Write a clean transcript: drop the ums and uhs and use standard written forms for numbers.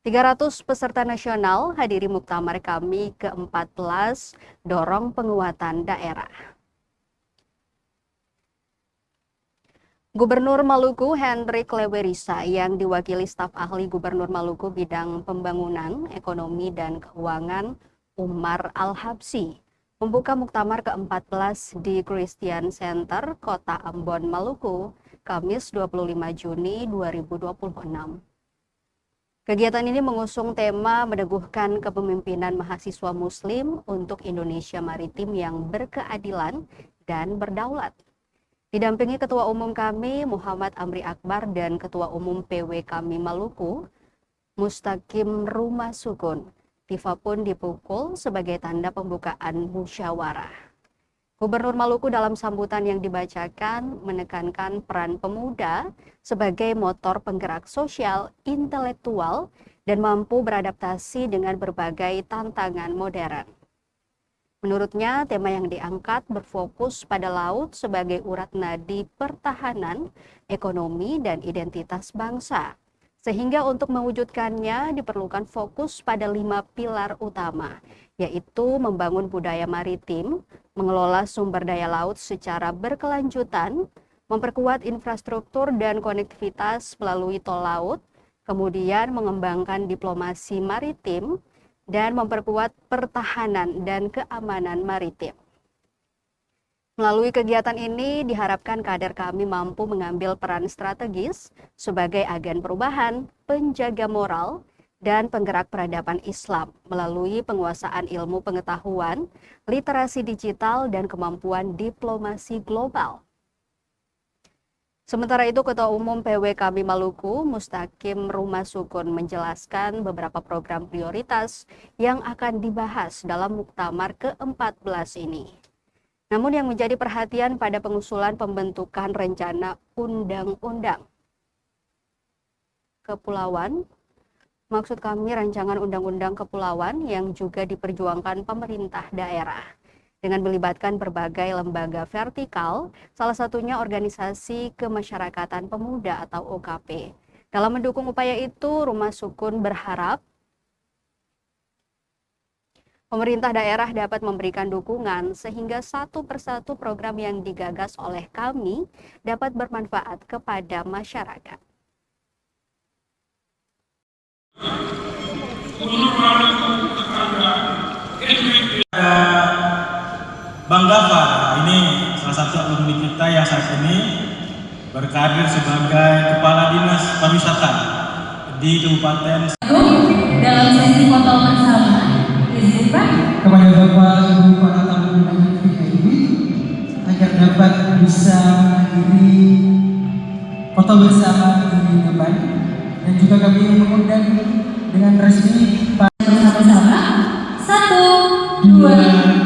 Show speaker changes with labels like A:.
A: 300 peserta nasional hadiri Muktamar Kami ke-14 dorong penguatan daerah. Gubernur Maluku Hendrik Lewerisa yang diwakili staf ahli Gubernur Maluku bidang pembangunan, ekonomi, dan keuangan Umar Al-Habsyi membuka Muktamar ke-14 di Christian Center, Kota Ambon, Maluku, Kamis 25 Juni 2026. Kegiatan ini mengusung tema meneguhkan kepemimpinan mahasiswa Muslim untuk Indonesia Maritim yang berkeadilan dan berdaulat. Didampingi Ketua Umum Kami Muhammad Amri Akbar dan Ketua Umum PW Kami Maluku Mustaqim Rumah Sukun. Tifa pun dipukul sebagai tanda pembukaan musyawarah. Gubernur Maluku dalam sambutan yang dibacakan menekankan peran pemuda sebagai motor penggerak sosial, intelektual, dan mampu beradaptasi dengan berbagai tantangan modern. Menurutnya, tema yang diangkat berfokus pada laut sebagai urat nadi pertahanan, ekonomi, dan identitas bangsa. Sehingga untuk mewujudkannya diperlukan fokus pada 5 pilar utama, yaitu membangun budaya maritim, mengelola sumber daya laut secara berkelanjutan, memperkuat infrastruktur dan konektivitas melalui tol laut, kemudian mengembangkan diplomasi maritim, dan memperkuat pertahanan dan keamanan maritim. Melalui kegiatan ini diharapkan kader Kami mampu mengambil peran strategis sebagai agen perubahan, penjaga moral, dan penggerak peradaban Islam melalui penguasaan ilmu pengetahuan, literasi digital, dan kemampuan diplomasi global. Sementara itu, Ketua Umum PW Kami Maluku, Mustaqim Rumah Sukun, menjelaskan beberapa program prioritas yang akan dibahas dalam Muktamar ke-14 ini. Namun yang menjadi perhatian pada pengusulan pembentukan rencana undang-undang kepulauan, maksud kami rancangan undang-undang kepulauan yang juga diperjuangkan pemerintah daerah dengan melibatkan berbagai lembaga vertikal, salah satunya Organisasi Kemasyarakatan Pemuda atau OKP. Dalam mendukung upaya itu, Rumah Sukun berharap pemerintah daerah dapat memberikan dukungan sehingga satu persatu program yang digagas oleh Kami dapat bermanfaat kepada masyarakat.
B: Bang Gafar, ini salah satu alumni kita yang saat ini berkarir sebagai Kepala Dinas Pariwisata di Kabupaten.
C: Dalam sesi foto bersama, izinkan
D: kepada Bapak Ibu para tamu undangan ini agar dapat bisa menghadiri foto bersama di depan, dan juga kami mengundang dengan resmi
C: bersama-sama 1, 2,